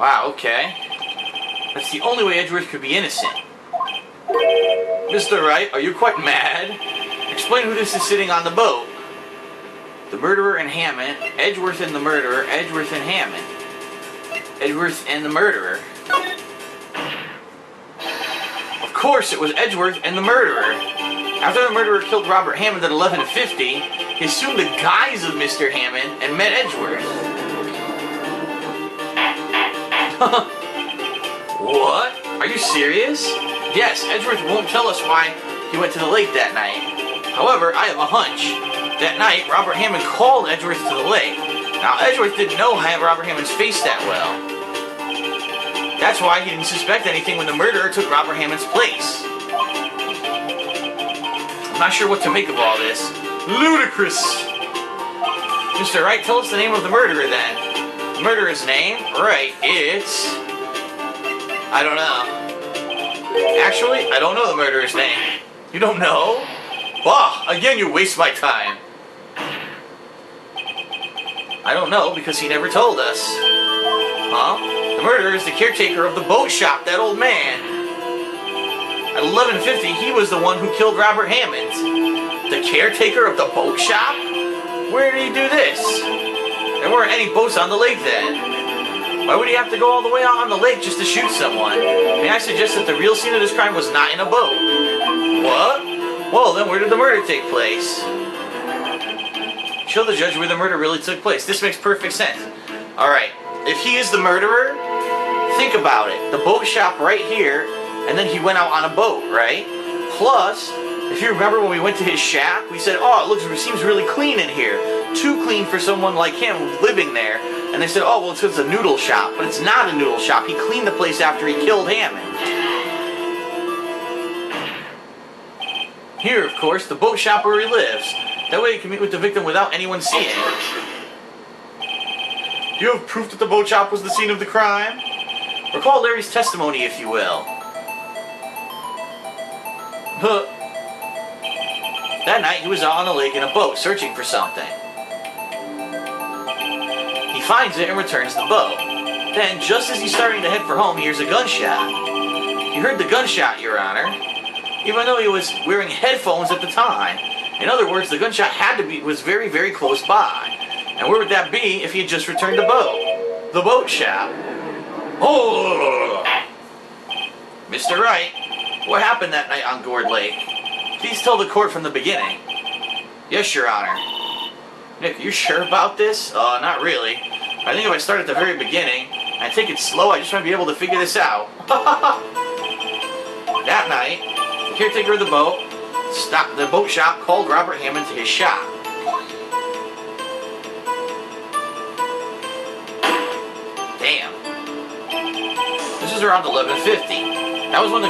Wow, okay. That's the only way Edgeworth could be innocent. Mr. Wright, are you quite mad? Explain who this is sitting on the boat. The murderer and Hammond. Edgeworth and the murderer. Edgeworth and Hammond. Edgeworth and the murderer. Of course, it was Edgeworth and the murderer. After the murderer killed Robert Hammond at 11:50, he assumed the guise of Mr. Hammond and met Edgeworth. What? Are you serious? Yes, Edgeworth won't tell us why he went to the lake that night. However, I have a hunch. That night, Robert Hammond called Edgeworth to the lake. Now, Edgeworth didn't know Robert Hammond's face that well. That's why he didn't suspect anything when the murderer took Robert Hammond's place. I'm not sure what to make of all this. Ludicrous! Mr. Wright, tell us the name of the murderer then. The murderer's name? Right, it's... I don't know. Actually, I don't know the murderer's name. You don't know? Bah! Again, you waste my time. I don't know because he never told us. Huh? The murderer is the caretaker of the boat shop, that old man. At 11:50, he was the one who killed Robert Hammond. The caretaker of the boat shop? Where did he do this? There weren't any boats on the lake then. Why would he have to go all the way out on the lake just to shoot someone? May I suggest that the real scene of this crime was not in a boat? What? Well, then where did the murder take place? Show the judge where the murder really took place. This makes perfect sense. Alright, if he is the murderer, think about it. The boat shop right here, and then he went out on a boat, right? Plus, if you remember when we went to his shack, we said, oh, it seems really clean in here. Too clean for someone like him living there. And they said, oh, well, it's a noodle shop. But it's not a noodle shop. He cleaned the place after he killed Hammond. Here, of course, the boat shop where he lives. That way he can meet with the victim without anyone seeing it. Do you have proof that the boat shop was the scene of the crime? Recall Larry's testimony, if you will. That night, he was out on the lake in a boat, searching for something. He finds it and returns the boat. Then, just as he's starting to head for home, he hears a gunshot. He heard the gunshot, Your Honor, even though he was wearing headphones at the time. In other words, the gunshot was very, very close by. And where would that be if he had just returned the boat? The boat shop. Oh! Mr. Wright, what happened that night on Gourd Lake? Please tell the court from the beginning. Yes, Your Honor. Nick, are you sure about this? Not really. I think if I start at the very beginning and take it slow, I just might be able to figure this out. That night, the caretaker of the boat shop called Robert Hammond to his shop. Damn. This was around 11:50. That was when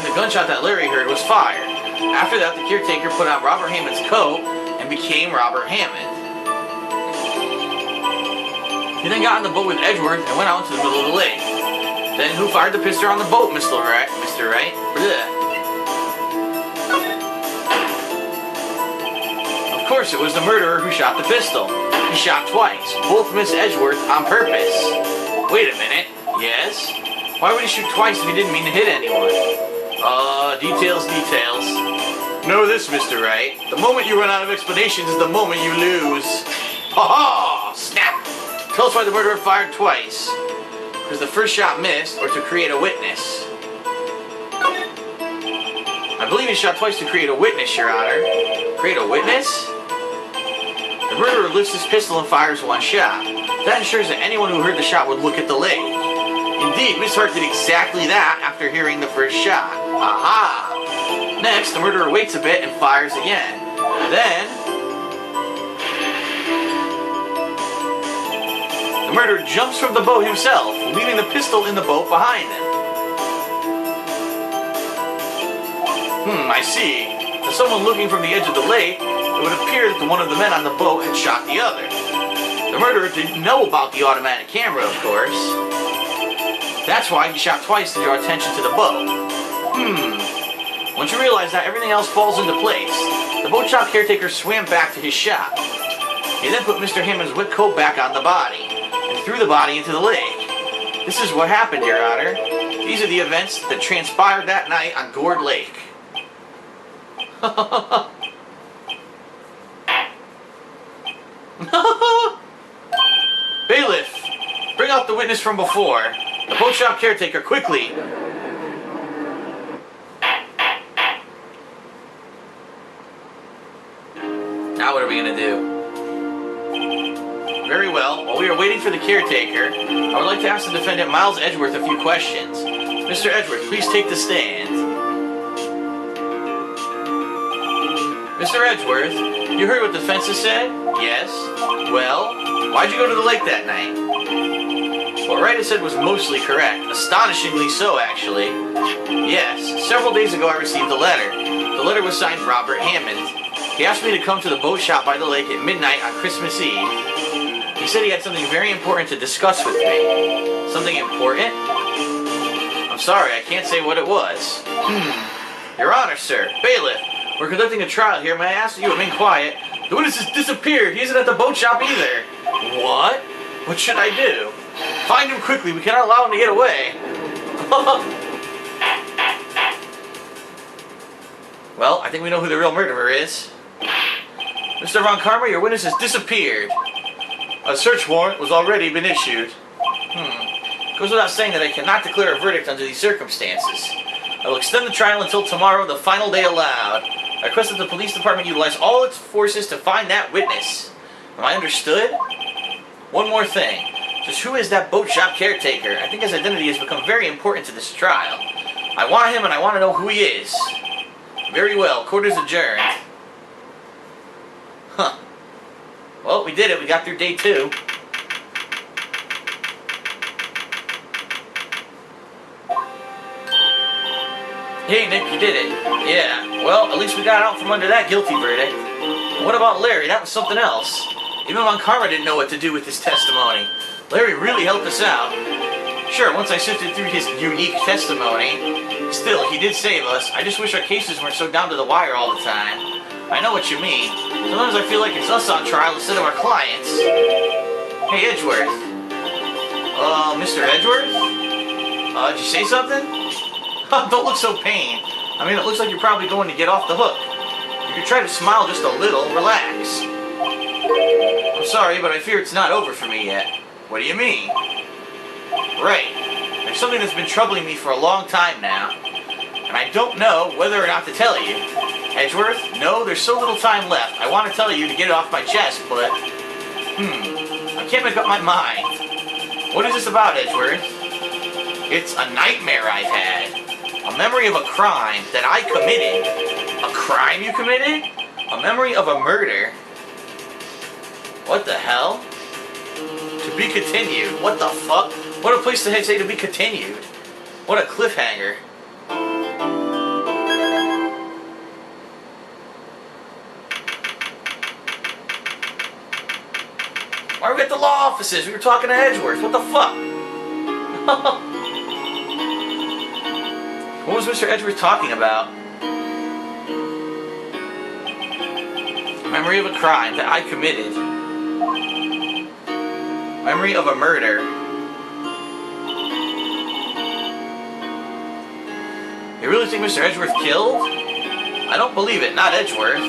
the gunshot that Larry heard was fired. After that, the caretaker put on Robert Hammond's coat and became Robert Hammond. He then got on the boat with Edgeworth and went out into the middle of the lake. Then who fired the pistol on the boat, Mr. Wright? Blech. Of course, it was the murderer who shot the pistol. He shot twice. Both missed Edgeworth on purpose. Wait a minute. Yes? Why would he shoot twice if he didn't mean to hit anyone? Details. Know this, Mr. Wright. The moment you run out of explanations is the moment you lose. Ha-ha! Snap! Tell us why the murderer fired twice. Because the first shot missed, or to create a witness. I believe he shot twice to create a witness, Your Honor. Create a witness? The murderer lifts his pistol and fires one shot. That ensures that anyone who heard the shot would look at the lake. Indeed, Miss Hart did exactly that after hearing the first shot. Aha! Next, the murderer waits a bit and fires again. Then, the murderer jumps from the boat himself, leaving the pistol in the boat behind him. I see. To someone looking from the edge of the lake, it would appear that one of the men on the boat had shot the other. The murderer didn't know about the automatic camera, of course. That's why he shot twice to draw attention to the boat. Once you realize that, everything else falls into place. The boat shop caretaker swam back to his shop. He then put Mr. Hammond's wet coat back on the body, and threw the body into the lake. This is what happened, Your Honor. These are the events that transpired that night on Gourd Lake. Bailiff, bring out the witness from before. The boat shop caretaker, quickly. Now what are we going to do? Very well. While we are waiting for the caretaker, I would like to ask the defendant, Miles Edgeworth, a few questions. Mr. Edgeworth, please take the stand. Mr. Edgeworth, you heard what the defense has said? Yes. Well, why'd you go to the lake that night? What Wright has said was mostly correct. Astonishingly so, actually. Yes. Several days ago I received a letter. The letter was signed Robert Hammond. He asked me to come to the boat shop by the lake at midnight on Christmas Eve. He said he had something very important to discuss with me. Something important? I'm sorry, I can't say what it was. Your Honor, sir. Bailiff, we're conducting a trial here. May I ask that you remain quiet? The witness has disappeared. He isn't at the boat shop either. What? What should I do? Find him quickly. We cannot allow him to get away. Well, I think we know who the real murderer is. Mr. Von Karma, your witness has disappeared. A search warrant was already been issued. Goes without saying that I cannot declare a verdict under these circumstances. I will extend the trial until tomorrow, the final day allowed. I request that the police department utilize all its forces to find that witness. Am I understood? One more thing. Just who is that boat shop caretaker? I think his identity has become very important to this trial. I want him and I want to know who he is. Very well. Court is adjourned. Huh. Well, we did it. We got through day 2. Hey, Nick, you did it. Yeah. Well, at least we got out from under that guilty verdict. What about Larry? That was something else. Even Von Karma didn't know what to do with his testimony. Larry really helped us out. Sure, once I sifted through his unique testimony, still, he did save us. I just wish our cases weren't so down to the wire all the time. I know what you mean. Sometimes I feel like it's us on trial instead of our clients. Hey, Edgeworth. Mr. Edgeworth? Did you say something? Don't look so pained. I mean, it looks like you're probably going to get off the hook. You could try to smile just a little. Relax. I'm sorry, but I fear it's not over for me yet. What do you mean? Right. There's something that's been troubling me for a long time now. And I don't know whether or not to tell you. Edgeworth, no, there's so little time left. I want to tell you to get it off my chest, but... I can't make up my mind. What is this about, Edgeworth? It's a nightmare I've had. A memory of a crime that I committed. A crime you committed? A memory of a murder. What the hell? To be continued. What the fuck? What a place to say to be continued. What a cliffhanger. Why are we at the law offices? We were talking to Edgeworth. What the fuck? What was Mr. Edgeworth talking about? Memory of a crime that I committed. Memory of a murder. You really think Mr. Edgeworth killed? I don't believe it, not Edgeworth.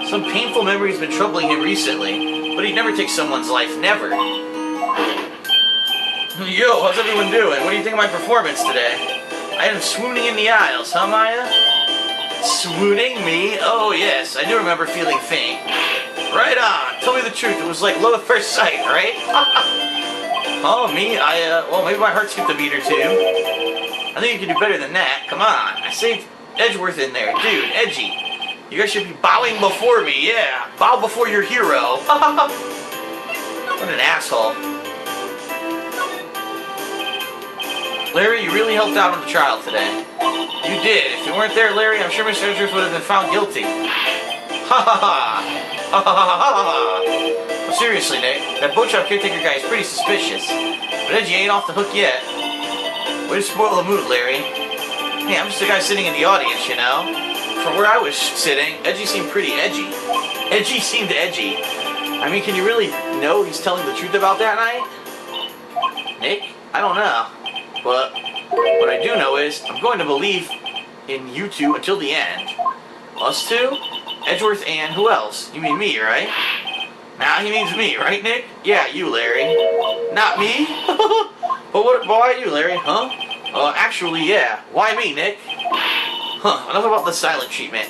Some painful memory has been troubling him recently, but he'd never take someone's life, never. Yo, how's everyone doing? What do you think of my performance today? I am swooning in the aisles, huh, Maya? Swooning? Me? Oh, yes, I do remember feeling faint. Right on. Tell me the truth, it was like love at first sight, right? Oh, me? Well, maybe my heart skipped a beat or two. I think you can do better than that. Come on. I saved Edgeworth in there. Dude, Edgy. You guys should be bowing before me, yeah. Bow before your hero. What an asshole. Larry, you really helped out on the trial today. You did. If you weren't there, Larry, I'm sure Mr. Edgeworth would have been found guilty. Ha ha ha. Ha ha ha ha ha. Well, seriously, Nick, that boat shop caretaker guy is pretty suspicious. But Edgy ain't off the hook yet. Way to spoil the mood, Larry. Hey, I'm just a guy sitting in the audience, you know? From where I was sitting, Edgy seemed pretty edgy. Edgy seemed edgy. I mean, can you really know he's telling the truth about that night? Nick? I don't know. But what I do know is I'm going to believe in you two until the end. Us two? Edgeworth and who else? You mean me, right? Now he means me, right, Nick? Yeah, you, Larry. Not me? But why you, Larry, huh? Actually, yeah. Why me, Nick? Huh, enough about the silent treatment.